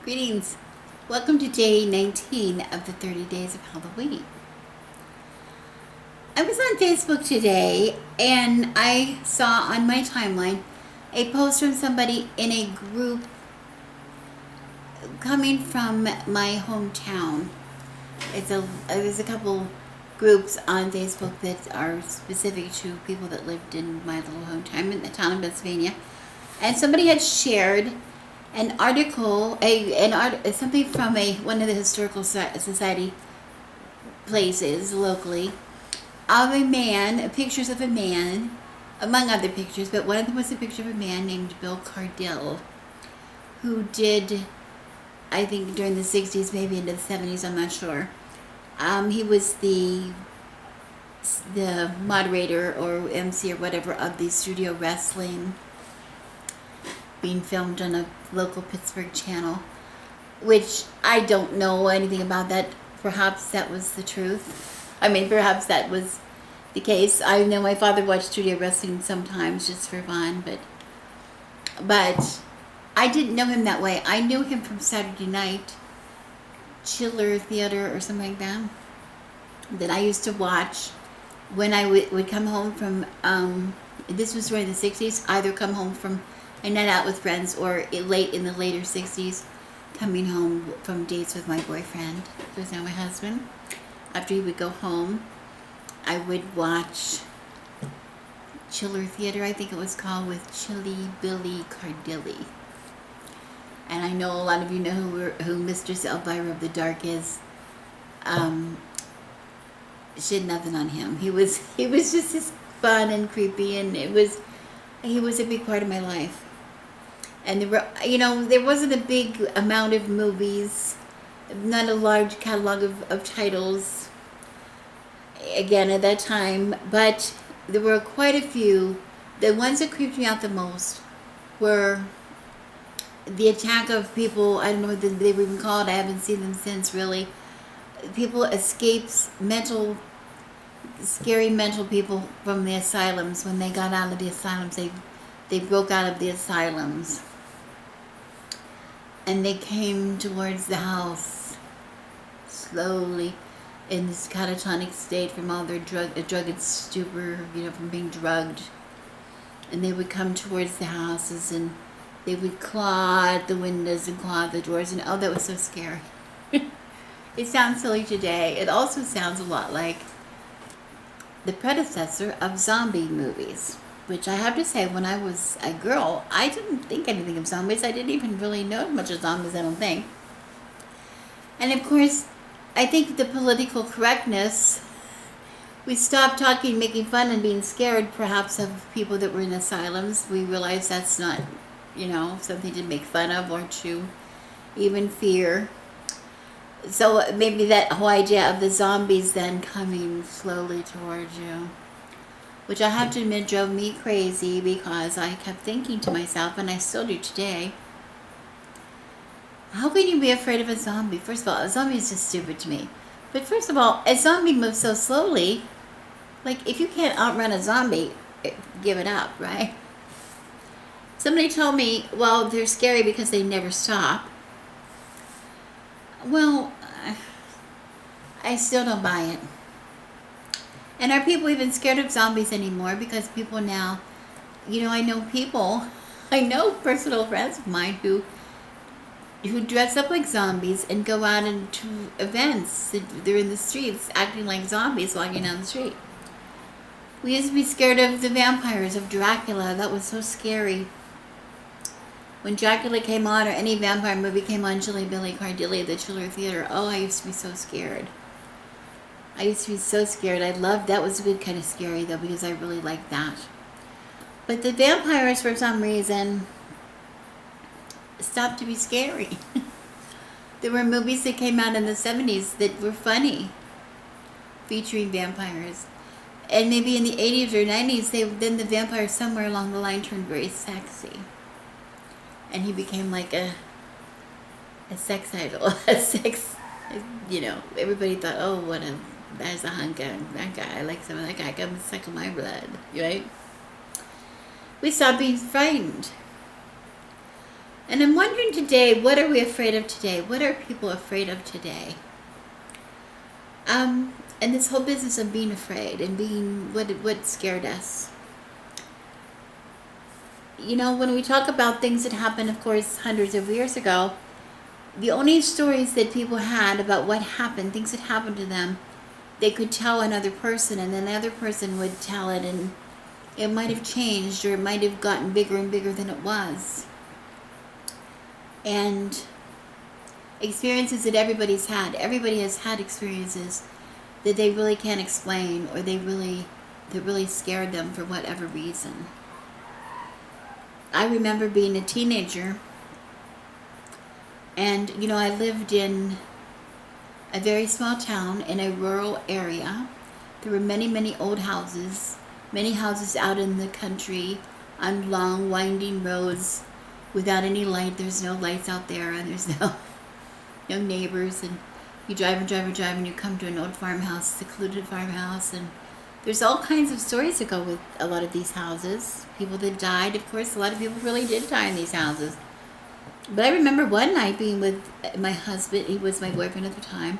Greetings. Welcome to day 19 of the 30 days of Halloween. I was on Facebook today and I saw on my timeline a post from somebody in a group coming from my hometown. There's a couple groups on Facebook that are specific to people that lived in my little hometown in the town of Pennsylvania. And somebody had shared an article, something from one of the historical society places locally, of a man, pictures of a man, among other pictures, but one of them was a picture of a man named Bill Cardell, who did, I think during the 60s, maybe into the 70s, I'm not sure. He was the moderator or MC or whatever of the studio wrestling being filmed on a local Pittsburgh channel, which I don't know anything about that. Perhaps that was the truth. Perhaps that was the case. I know my father watched studio wrestling sometimes just for fun, but I didn't know him that way. I knew him from Saturday Night Chiller Theater or something like that I used to watch when I would come home from, this was during the 60s, either come home from a night out with friends or late in the later 60s, coming home from dates with my boyfriend, who's now my husband. After he would go home, I would watch Chiller Theater, I think it was called, with Chilly Billy Cardilli. And I know a lot of you know who Mistress Elvira of the Dark is. She had nothing on him. He was just as fun and creepy, and he was a big part of my life. And there wasn't a big amount of movies, not a large catalog of titles, again, at that time, but there were quite a few. The ones that creeped me out the most were the attack of people, I don't know what they were even called, I haven't seen them since, really. People escapes scary mental people from the asylums. When they got out of the asylums, they broke out of the asylums. And they came towards the house slowly in this catatonic state from all their drugged stupor, from being drugged. And they would come towards the houses and they would claw at the windows and claw at the doors. And oh, that was so scary. It sounds silly today. It also sounds a lot like the predecessor of zombie movies, which I have to say, when I was a girl, I didn't think anything of zombies. I didn't even really know much of zombies, I don't think. And of course, I think the political correctness, we stopped talking, making fun and being scared perhaps of people that were in asylums. We realized that's not, something to make fun of or to even fear. So maybe that whole idea of the zombies then coming slowly towards you, which I have to admit drove me crazy, because I kept thinking to myself, and I still do today, how can you be afraid of a zombie? First of all, a zombie is just stupid to me. But first of all, a zombie moves so slowly, like if you can't outrun a zombie, give it up, right? Somebody told me, well, they're scary because they never stop. Well, I still don't buy it. And are people even scared of zombies anymore? Because people now, I know personal friends of mine who dress up like zombies and go out into events. They're in the streets acting like zombies walking down the street. We used to be scared of the vampires, of Dracula. That was so scary. When Dracula came on, or any vampire movie came on, Chilly Billy Cardilli at the Chiller Theater, oh, I used to be so scared. I loved, that was a good kind of scary though, because I really liked that. But the vampires, for some reason, stopped to be scary. There were movies that came out in the 70s that were funny, featuring vampires. And maybe in the 80s or 90s, then the vampire somewhere along the line turned very sexy. And he became like a sex idol, everybody thought, oh, that's a hunk of that guy. I like some of that guy. Come suck my blood, right? We stopped being frightened. And I'm wondering today, what are we afraid of today? What are people afraid of today? And this whole business of being afraid and being what scared us. You know, when we talk about things that happened, of course, hundreds of years ago, the only stories that people had about what happened, things that happened to them, they could tell another person, and then the other person would tell it, and it might have changed, or it might have gotten bigger and bigger than it was. And experiences that everybody has had experiences that they really can't explain, or that really scared them for whatever reason. I remember being a teenager, and you know, I lived in a very small town in a rural area. There were many old houses, many houses out in the country on long winding roads without any light. There's no lights out there, and there's no neighbors, and you drive and you come to an old farmhouse, secluded farmhouse, and there's all kinds of stories that go with a lot of these houses. People that died, of course, a lot of people really did die in these houses. But I remember one night being with my husband, he was my boyfriend at the time,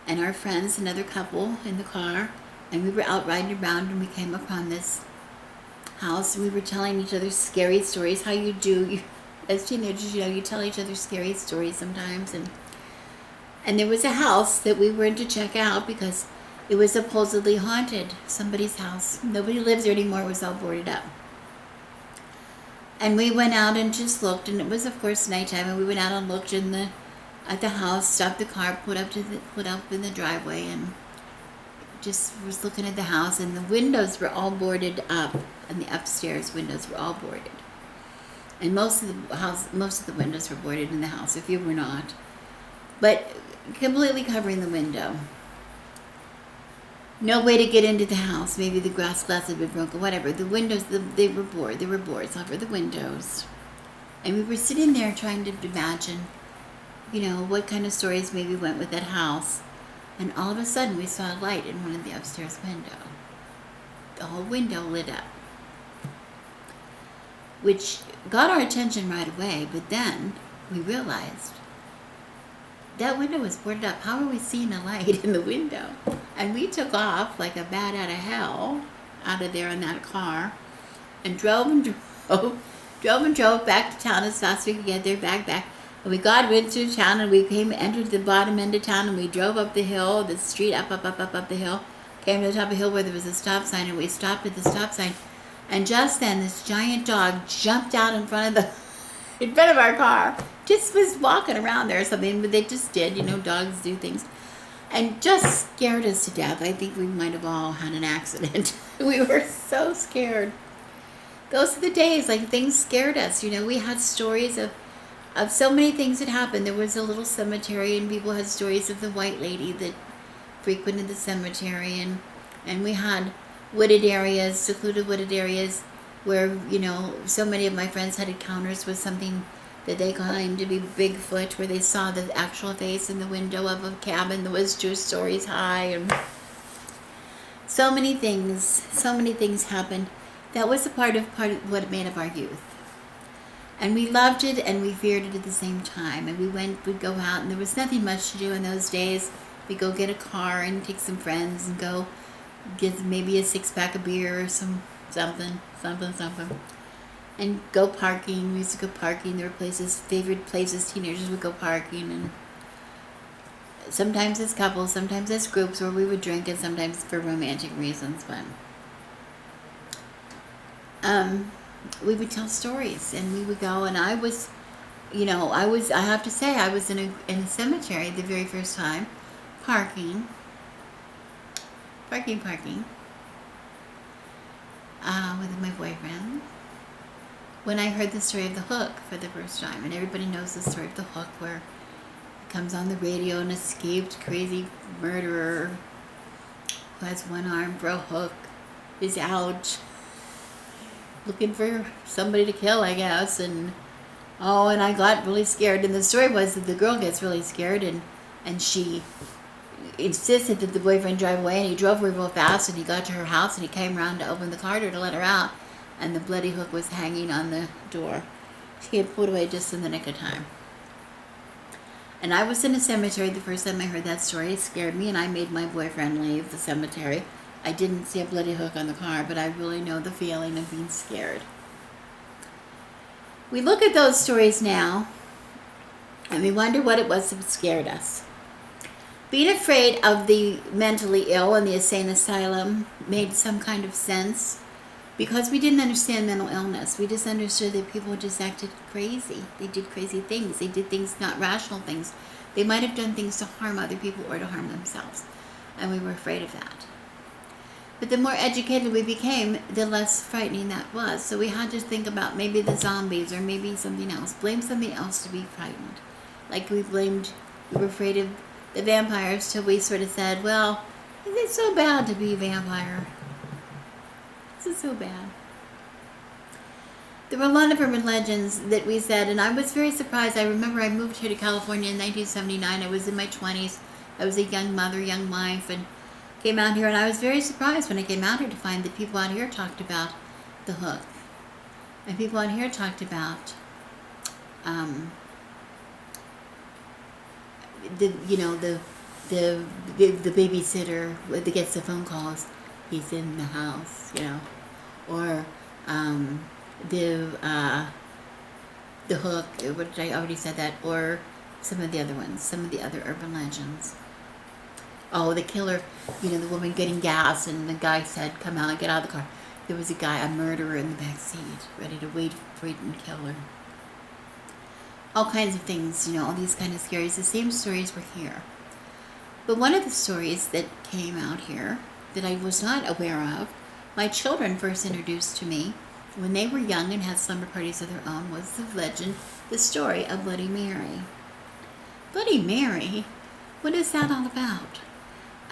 and our friends, another couple, in the car, and we were out riding around, and we came upon this house, and we were telling each other scary stories, how you do, as teenagers, you know, you tell each other scary stories sometimes, and there was a house that we were to check out because it was supposedly haunted, somebody's house. Nobody lives there anymore, it was all boarded up. And we went out and just looked, and it was, of course, nighttime, and we went out and looked at the house, stopped the car, put up in the driveway, and just was looking at the house, and the windows were all boarded up, and the upstairs windows were all boarded. And most of the windows were boarded in the house, if you were not. But completely covering the window. No way to get into the house. Maybe the glass had been broken, whatever. The windows, they were bored. There were boards over the windows. And we were sitting there trying to imagine, you know, what kind of stories maybe went with that house. And all of a sudden, we saw a light in one of the upstairs windows. The whole window lit up. Which got our attention right away, but then we realized that window was boarded up. How are we seeing a light in the window? And we took off like a bat out of hell out of there in that car, and drove back to town as fast as we could get there, back. And we got into town, and we entered the bottom end of town, and we drove up the hill, the street, up the hill, came to the top of the hill where there was a stop sign, and we stopped at the stop sign. And just then, this giant dog jumped out in front of our car. Just was walking around there or something, but they just did. You know, dogs do things. And just scared us to death. I think we might have all had an accident. We were so scared. Those are the days, like, things scared us. You know, we had stories of so many things that happened. There was a little cemetery, and people had stories of the white lady that frequented the cemetery. And we had wooded areas, secluded wooded areas, where, you know, so many of my friends had encounters with something that they claimed to be Bigfoot, where they saw the actual face in the window of a cabin that was 2 stories high, and so many things happened. That was a part of what it made of our youth. And we loved it and we feared it at the same time. And we'd go out, and there was nothing much to do in those days. We'd go get a car and take some friends and go get maybe a 6-pack of beer or something. And go parking. We used to go parking. There were favorite places teenagers would go parking, and sometimes as couples, sometimes as groups, where we would drink, and sometimes for romantic reasons. But we would tell stories, and we would go, and I have to say, I was in a cemetery the very first time, parking, with my boyfriend, when I heard the story of the hook for the first time. And everybody knows the story of the hook, where it comes on the radio, an escaped crazy murderer who has one arm for a hook is out looking for somebody to kill, I guess. And I got really scared. And the story was that the girl gets really scared, and she insisted that the boyfriend drive away, and he drove her real fast, and he got to her house, and he came around to open the car door to let her out, and the bloody hook was hanging on the door. She get pulled away just in the nick of time. And I was in a cemetery the first time I heard that story. It scared me, and I made my boyfriend leave the cemetery. I didn't see a bloody hook on the car, but I really know the feeling of being scared. We look at those stories now, and we wonder what it was that scared us. Being afraid of the mentally ill and the insane asylum made some kind of sense because we didn't understand mental illness. We just understood that people just acted crazy. They did crazy things. They did things, not rational things. They might have done things to harm other people or to harm themselves, and we were afraid of that. But the more educated we became, the less frightening that was. So we had to think about maybe the zombies or maybe something else. Blame something else to be frightened. Like we were afraid of the vampires till we sort of said, well, is it so bad to be a vampire? Is it so bad? There were a lot of urban legends that we said, and I was very surprised. I remember I moved here to California in 1979. I was in my 20s. I was a young mother, young wife, and came out here, and I was very surprised when I came out here to find that people out here talked about the hook, and people out here talked about the babysitter that gets the phone calls. He's in the house, or the hook. What did I already said that? Or some of the other ones, some of the other urban legends. Oh, the killer, the woman getting gas, and the guy said, come out, get out of the car. There was a murderer in the back seat, ready to wait and kill her. All kinds of things, all these kind of stories. The same stories were here. But one of the stories that came out here that I was not aware of, my children first introduced to me when they were young and had slumber parties of their own, was the story of Bloody Mary. Bloody Mary? What is that all about?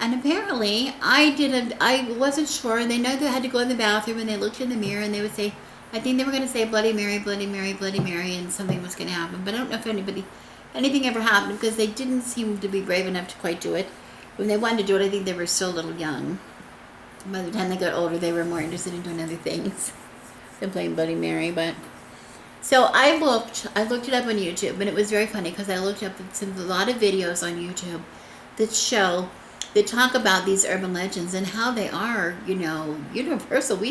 And apparently, I wasn't sure, and they know they had to go in the bathroom, and they looked in the mirror, and they would say, I think they were going to say Bloody Mary, Bloody Mary, Bloody Mary, and something was going to happen. But I don't know if anything ever happened, because they didn't seem to be brave enough to quite do it. When they wanted to do it, I think they were still a little young. By the time they got older, they were more interested in doing other things than playing Bloody Mary. But so I looked it up on YouTube, and it was very funny, because I looked up a lot of videos on YouTube that talk about these urban legends and how they are, universal.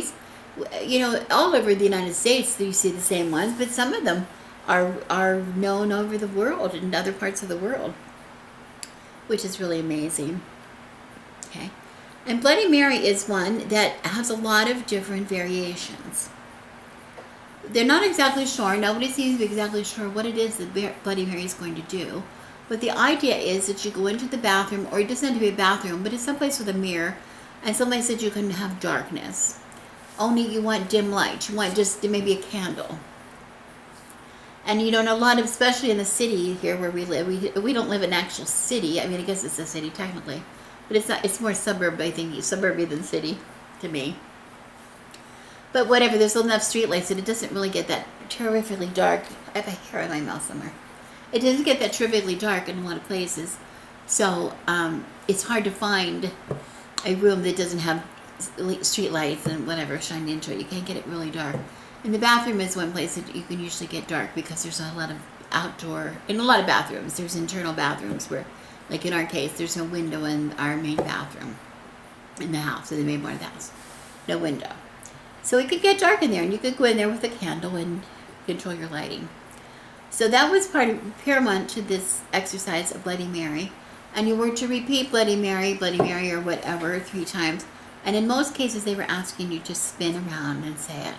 All over the United States, you see the same ones, but some of them are known over the world, in other parts of the world, which is really amazing. Okay, and Bloody Mary is one that has a lot of different variations. They're not exactly sure. Nobody seems to be exactly sure what it is that Bloody Mary is going to do. But the idea is that you go into the bathroom, or it doesn't have to be a bathroom, but it's someplace with a mirror, and someplace that you can have darkness. Only you want dim light. You want just maybe a candle. And a lot of, especially in the city here where we live, we don't live in an actual city. I mean, I guess it's a city technically, but it's not. It's more suburb, I think, suburby than city to me. But whatever, there's enough streetlights that it doesn't really get that terrifically dark. I have a hair in my mouth somewhere. It doesn't get that terrifically dark in a lot of places. So it's hard to find a room that doesn't have street lights and whatever shine into it. You can't get it really dark. And the bathroom is one place that you can usually get dark, because there's a lot of outdoor, in a lot of bathrooms, there's internal bathrooms where, like in our case, there's no window in our main bathroom in the house, in the main part of the house. No window. So it could get dark in there, and you could go in there with a candle and control your lighting. So that was paramount to this exercise of Bloody Mary. And you were to repeat Bloody Mary, or whatever 3 times. And in most cases, they were asking you to spin around and say it.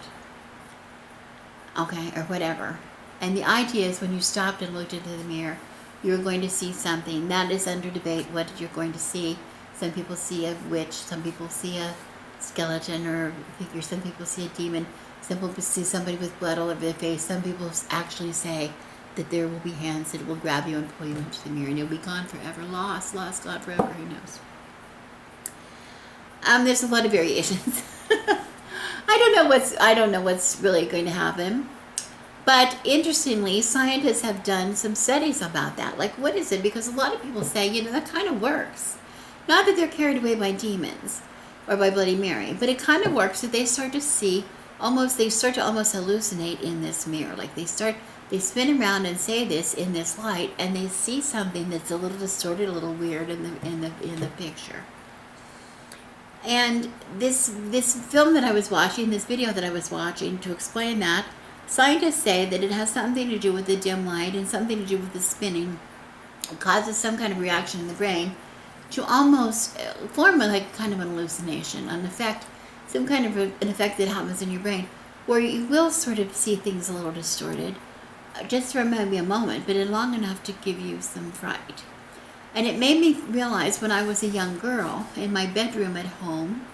Okay, or whatever. And the idea is when you stopped and looked into the mirror, you were going to see something. That is under debate, what you're going to see. Some people see a witch, some people see a skeleton or figure, some people see a demon, some people see somebody with blood all over their face. Some people actually say that there will be hands that will grab you and pull you into the mirror, and you'll be gone forever, lost gone forever, who knows. There's a lot of variations. I don't know what's really going to happen. But interestingly, scientists have done some studies about that. Like, what is it? Because a lot of people say, that kind of works. Not that they're carried away by demons or by Bloody Mary, but it kind of works that they start to see they start to almost hallucinate in this mirror. Like they spin around and say this in this light, and they see something that's a little distorted, a little weird in the picture. And this film that I was watching, this video that I was watching, to explain that, scientists say that it has something to do with the dim light and something to do with the spinning. It causes some kind of reaction in the brain to almost form like kind of an hallucination, an effect, some kind of an effect that happens in your brain, where you will sort of see things a little distorted, just for maybe a moment, but long enough to give you some fright. And it made me realize when I was a young girl, in my bedroom at home,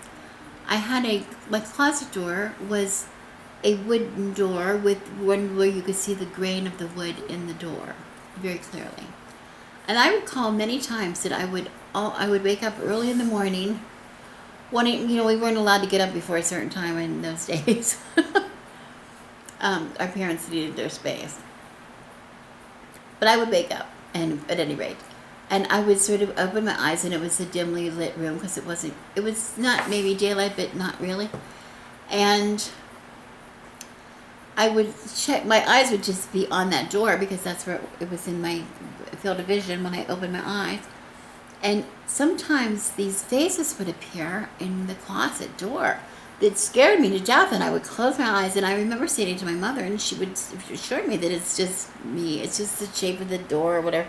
I had my closet door was a wooden door with one where you could see the grain of the wood in the door very clearly. And I recall many times that I would wake up early in the morning, wanting, we weren't allowed to get up before a certain time in those days. Our parents needed their space. But I would wake up, and at any rate, and I would sort of open my eyes, and it was a dimly lit room because it was not maybe daylight, but not really. And I would check, my eyes would just be on that door because that's where it was in my field of vision when I opened my eyes. And sometimes these faces would appear in the closet door that scared me to death, and I would close my eyes, and I remember saying to my mother, and she would assure me that it's just me, it's just the shape of the door or whatever.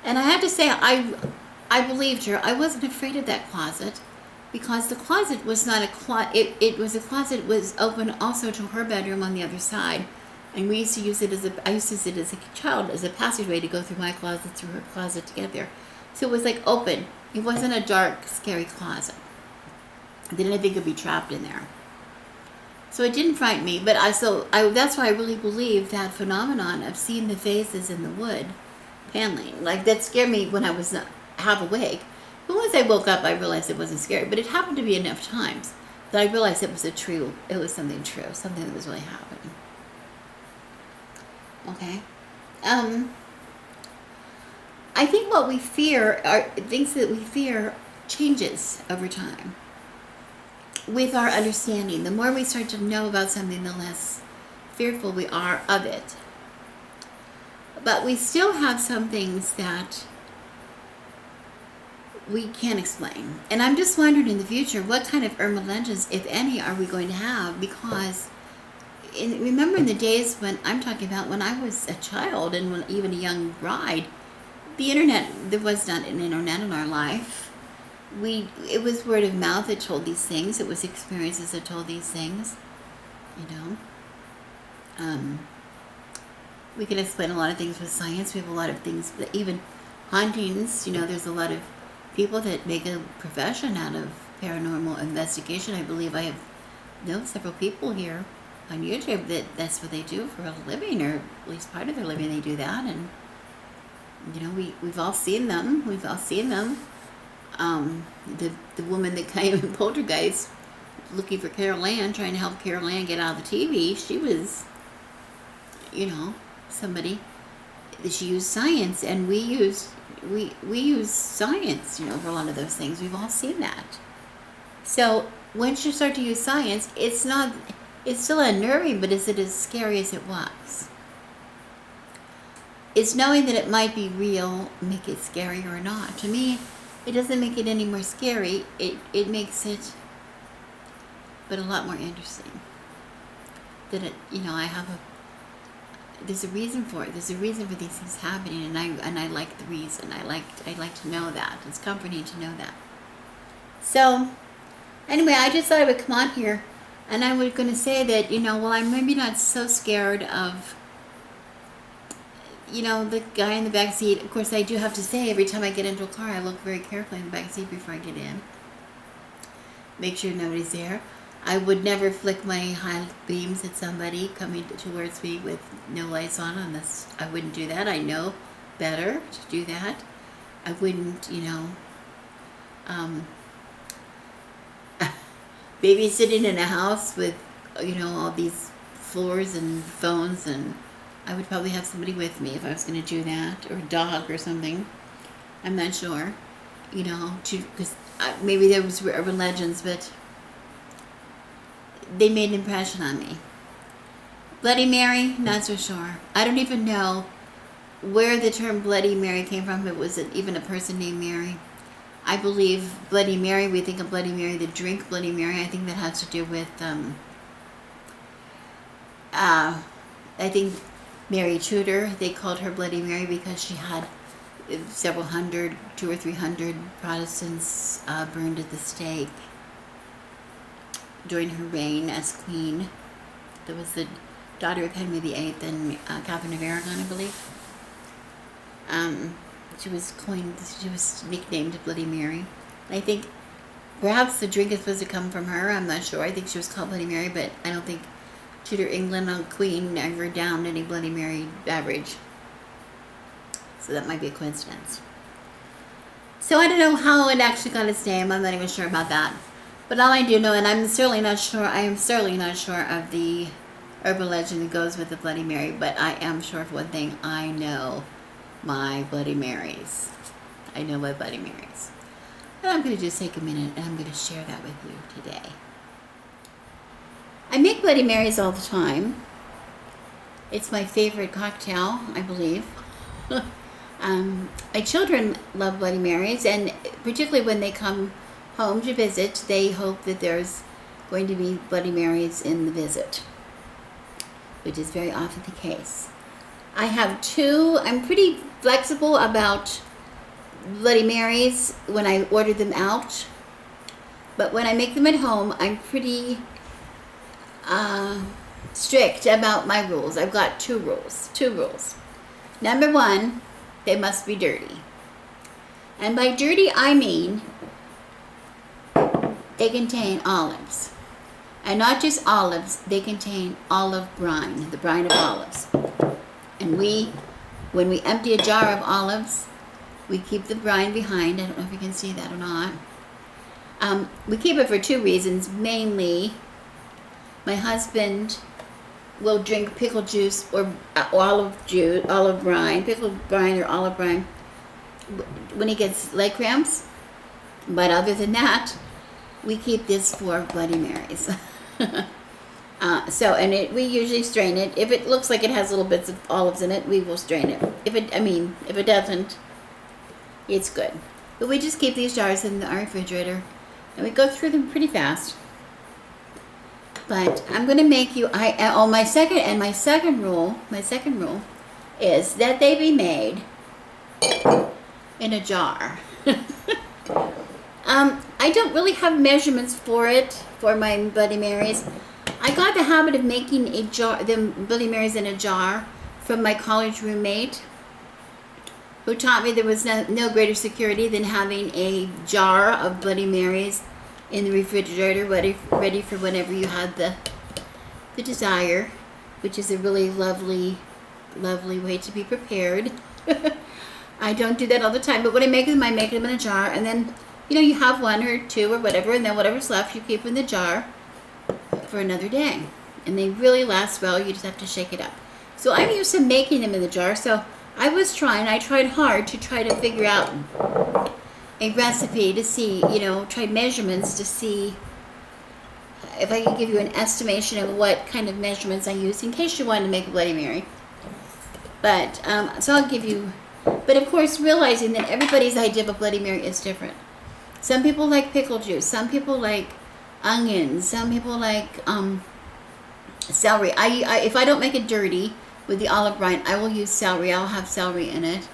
And I have to say, I believed her. I wasn't afraid of that closet because the closet was not a closet. It was a closet that was open also to her bedroom on the other side. And we used to use it I used to use it as a child as a passageway to go through my closet, through her closet to get there. So it was like open. It wasn't a dark, scary closet that anything could be trapped in there. So it didn't frighten me, but that's why I really believe that phenomenon of seeing the faces in the wood paneling. Like, that scared me when I was half awake. But once I woke up, I realized it wasn't scary. But it happened to be enough times that I realized it was something true, something that was really happening. Okay. I think what we fear, things that we fear, changes over time with our understanding. The more we start to know about something, the less fearful we are of it. But we still have some things that we can't explain. And I'm just wondering in the future, what kind of urban legends, if any, are we going to have? Because remember in the days when I'm talking about, when I was a child and even a young bride, the internet, there was not an internet in our life. It was word of mouth that told these things. It was experiences that told these things. We can explain a lot of things with science. We have a lot of things, even hauntings. There's a lot of people that make a profession out of paranormal investigation. I believe I know several people here on YouTube that's what they do for a living, or at least part of their living they do that. And we've all seen them. The woman that came in Poltergeist looking for Carol Ann, trying to help Carol Ann get out of the TV, she was, somebody. She used science, and we use science, for a lot of those things. We've all seen that. So once you start to use science, it's still unnerving, but is it as scary as it was? It's knowing that it might be real, make it scary or not. To me, it doesn't make it any more scary. It makes it, but a lot more interesting. That there's a reason for it. There's a reason for these things happening, and I like the reason. I like to know that. It's comforting to know that. So, anyway, I just thought I would come on here, and I was going to say that, I'm maybe not so scared of, the guy in the back seat. Of course, I do have to say, every time I get into a car, I look very carefully in the back seat before I get in. Make sure nobody's there. I would never flick my high beams at somebody coming towards me with no lights on unless I wouldn't do that. I know better to do that. I wouldn't, babysitting in a house with, all these floors and phones, and I would probably have somebody with me if I was going to do that, or a dog or something. I'm not sure, because maybe there was urban legends, but they made an impression on me. Bloody Mary, not so sure. I don't even know where the term Bloody Mary came from. It wasn't even a person named Mary. I believe Bloody Mary, we think of Bloody Mary, the drink Bloody Mary. I think that has to do with, I think Mary Tudor, they called her Bloody Mary because she had several hundred, 200 or 300 Protestants burned at the stake during her reign as queen. There was the daughter of Henry VIII and Catherine of Aragon, I believe. She was nicknamed Bloody Mary. I think perhaps the drink is supposed to come from her. I'm not sure. I think she was called Bloody Mary, but I don't think Tudor England or Queen ever downed any Bloody Mary beverage. So that might be a coincidence. So I don't know how it actually got its name. I'm not even sure about that. But all I do know, and I am certainly not sure of the urban legend that goes with the Bloody Mary, but I am sure of one thing. I know my Bloody Marys. I know my Bloody Marys. And I'm going to just take a minute and I'm going to share that with you today. I make Bloody Marys all the time. It's my favorite cocktail, I believe. My children love Bloody Marys, and particularly when they come home to visit, they hope that there's going to be Bloody Marys in the visit, which is very often the case. I have two. I'm pretty flexible about Bloody Marys when I order them out, but when I make them at home, I'm pretty strict about my rules. I've got two rules. Number one, they must be dirty. And by dirty, I mean they contain olives. And not just olives, they contain olive brine, the brine of olives. And when we empty a jar of olives, we keep the brine behind. I don't know if you can see that or not. We keep it for two reasons. Mainly, my husband will drink pickle juice or olive brine, pickled brine or olive brine when he gets leg cramps. But other than that, we keep this for Bloody Marys. We usually strain it. If it looks like it has little bits of olives in it, we will strain it. If it doesn't, it's good. But we just keep these jars in our refrigerator, and we go through them pretty fast. But I'm going to make you. My second rule is that they be made in a jar. I don't really have measurements for my Bloody Marys. I got the habit of making the Bloody Marys in a jar from my college roommate, who taught me there was no greater security than having a jar of Bloody Marys in the refrigerator, ready for whenever you had the desire, which is a really lovely way to be prepared. I don't do that all the time, but when I make them in a jar, and then you have one or two or whatever, and then whatever's left you keep in the jar for another day, and they really last well. You just have to shake it up. So I'm used to making them in the jar, so I tried hard to try to figure out a recipe to see, try measurements to see if I could give you an estimation of what kind of measurements I use in case you wanted to make a Bloody Mary. But, so I'll give you, but of course realizing that everybody's idea of a Bloody Mary is different. Some people like pickle juice, some people like onions, some people like celery. If I don't make it dirty with the olive brine, I will use celery. I'll have celery in it,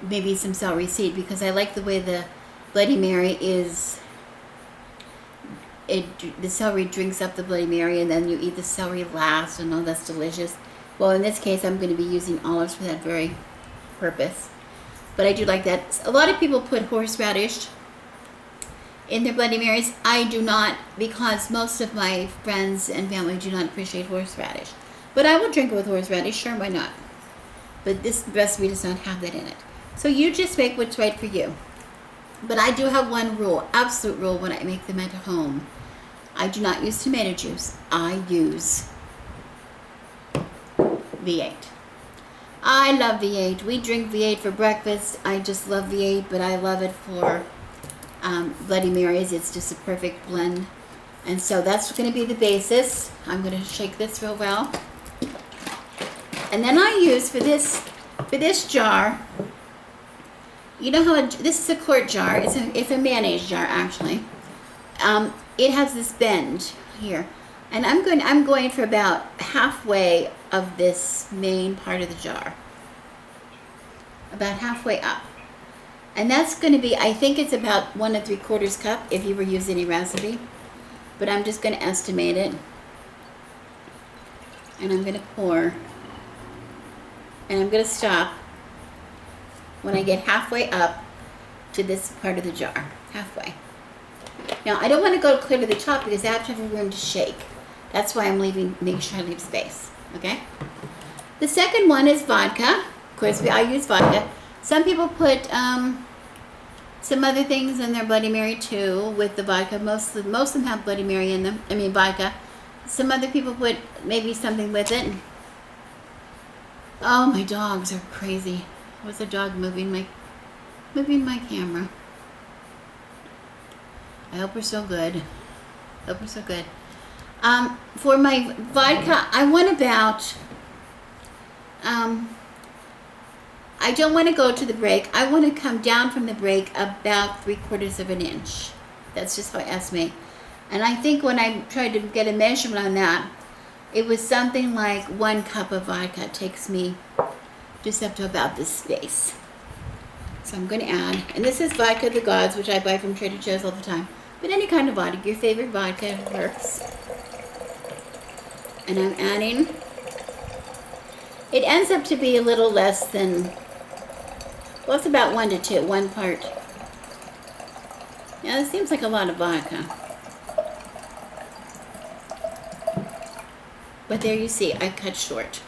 maybe some celery seed, because I like the way the Bloody Mary is. The celery drinks up the Bloody Mary, and then you eat the celery last, and that's delicious. Well, in this case, I'm going to be using olives for that very purpose. But I do like that. A lot of people put horseradish in their Bloody Marys. I do not, because most of my friends and family do not appreciate horseradish. But I will drink it with horseradish, sure, why not? But this recipe does not have that in it. So you just make what's right for you. But I do have one rule, absolute rule, when I make them at home. I do not use tomato juice. I use V8. I love V8. We drink V8 for breakfast. I just love V8, but I love it for Bloody Marys. It's just a perfect blend And so that's going to be the basis. I'm going to shake this real well. And then I use for this jar, you know how this is a quart jar. It's a mayonnaise jar actually. It has this bend here, and I'm going for about halfway of this main part of the jar, about halfway up, and that's going to be, I think it's about 1 3/4 cup if you were using a recipe, but I'm just going to estimate it, and I'm going to pour, and I'm going to stop when I get halfway up to this part of the jar, halfway. Now, I don't want to go clear to the top because I have to have room to shake. That's why I'm making sure I leave space, okay? The second one is vodka. Of course, I use vodka. Some people put some other things in their Bloody Mary too with the vodka. Most of them have Bloody Mary in them. I mean, vodka. Some other people put maybe something with it. Oh, my dogs are crazy. Was a dog moving my camera? I hope we're so good. Hope we're so good. For my vodka, I want about, I don't want to go to the break. I want to come down from the break about 3/4 of an inch. That's just how I estimate. And I think when I tried to get a measurement on that, it was something like 1 cup of vodka takes me just up to about this space. So I'm going to add, and this is vodka of the gods, which I buy from Trader Joe's all the time. But any kind of vodka, your favorite vodka works. And I'm adding, it ends up to be a little less than, well, it's about 1 to 2, 1 part. Now, this seems like a lot of vodka. But there you see, I cut short.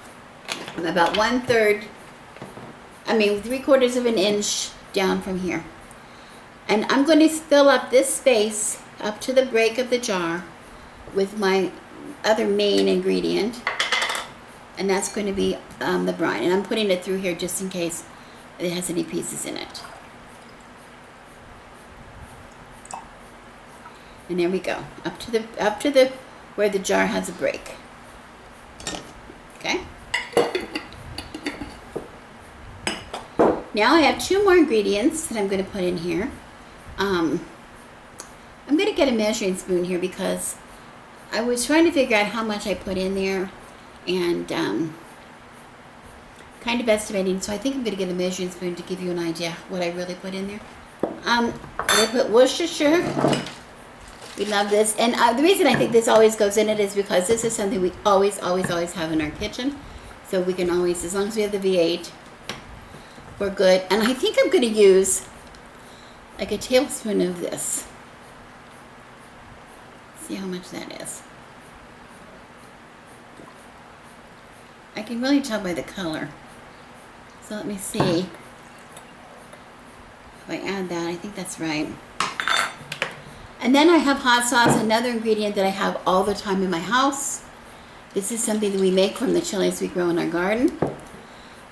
I'm about 3/4 of an inch down from here. And I'm going to fill up this space up to the break of the jar with my other main ingredient. And that's going to be the brine. And I'm putting it through here just in case it has any pieces in it. And there we go. Up to the where the jar has a break. Okay? Now I have 2 more ingredients that I'm going to put in here. I'm going to get a measuring spoon here because I was trying to figure out how much I put in there and kind of estimating. So I think I'm going to get a measuring spoon to give you an idea what I really put in there. I put Worcestershire. We love this. And the reason I think this always goes in it is because this is something we always have in our kitchen. So we can always, as long as we have the V8, we're good. And I think I'm going to use like a tablespoon of this. See how much that is. I can really tell by the color. So let me see. If I add that, I think that's right. And then I have hot sauce, another ingredient that I have all the time in my house. This is something that we make from the chilies we grow in our garden.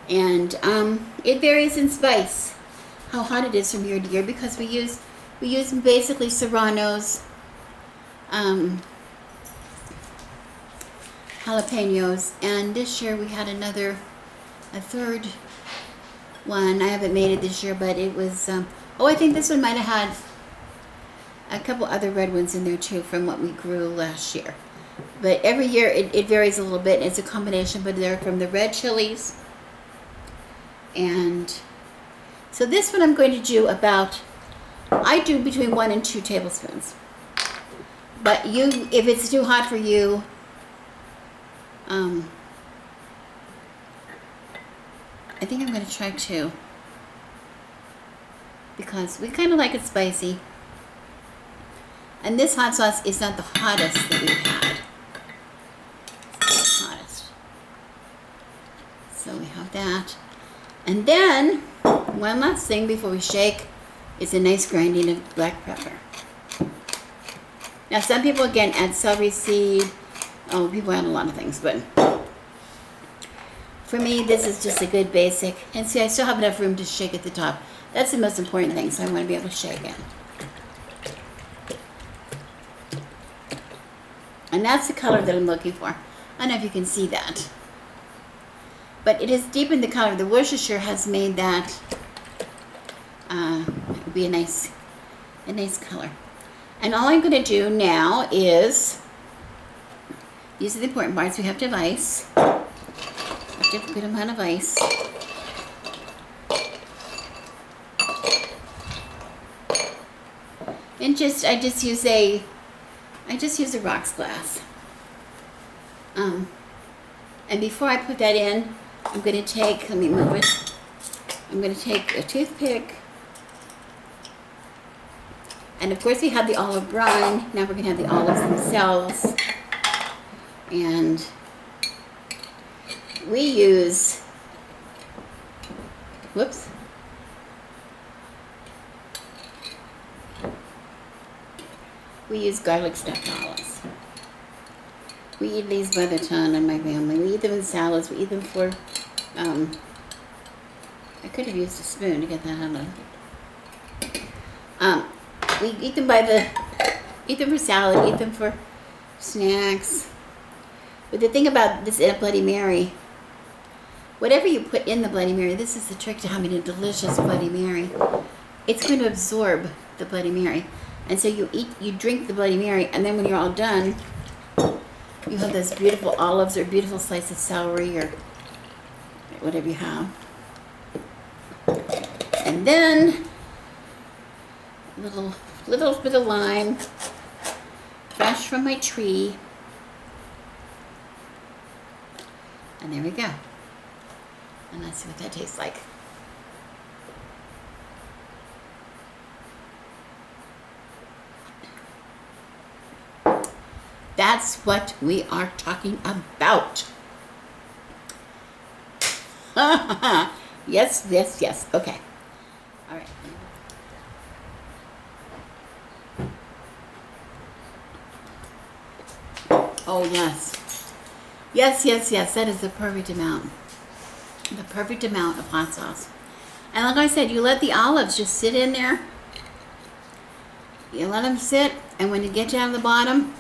And it varies in spice, how hot it is from year to year, because we use basically serranos, jalapenos, and this year we had a third one. I haven't made it this year, but it was, I think this one might have had a couple other red ones in there too from what we grew last year. But every year it varies a little bit. It's a combination, but they're from the red chilies. And so this one I'm going to do I do between 1 and 2 tablespoons. But if it's too hot for you, I think I'm going to try 2. Because we kind of like it spicy. And this hot sauce is not the hottest that we've had. It's not the hottest. So we have that. And then, one last thing before we shake is a nice grinding of black pepper. Now some people again add celery seed. Oh, people add a lot of things, but for me this is just a good basic. And see, I still have enough room to shake at the top. That's the most important thing, so I want to be able to shake it. And that's the color that I'm looking for. I don't know if you can see that. But it has deepened the color. The Worcestershire has made that be a nice color. And all I'm going to do now is, these are the important parts. We have to have ice. We have to have a good amount of ice. And I just use a rocks glass. And before I put that in, I'm going to take, let me move it. I'm going to take a toothpick. And of course we have the olive brine. Now we're going to have the olives themselves. And we use, whoops. We use garlic stuffed olives. We eat these by the ton in my family. We eat them in salads. We eat them for, I could have used a spoon to get that out of. We eat them eat them for salad, eat them for snacks. But the thing about this Bloody Mary, whatever you put in the Bloody Mary, this is the trick to having a delicious Bloody Mary. It's going to absorb the Bloody Mary. And so you drink the Bloody Mary, and then when you're all done, you have those beautiful olives or beautiful slice of celery or whatever you have. And then a little bit of lime, fresh from my tree. And there we go. And let's see what that tastes like. That's what we are talking about. Yes, yes, yes. Okay. All right. Oh, yes. Yes, yes, yes. That is the perfect amount. The perfect amount of hot sauce. And like I said, you let the olives just sit in there. You let them sit, and when you get down to the bottom,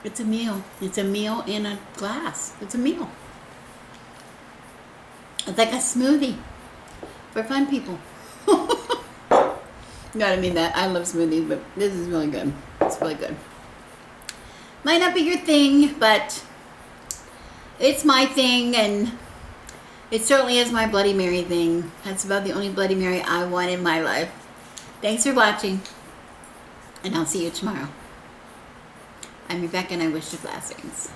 It's a meal. It's a meal in a glass. It's a meal. It's like a smoothie for fun people. No, I mean that. I love smoothies, but this is really good. It's really good. Might not be your thing, but it's my thing, and it certainly is my Bloody Mary thing. That's about the only Bloody Mary I want in my life. Thanks for watching, and I'll see you tomorrow. I'm Rebecca, and I wish you blessings.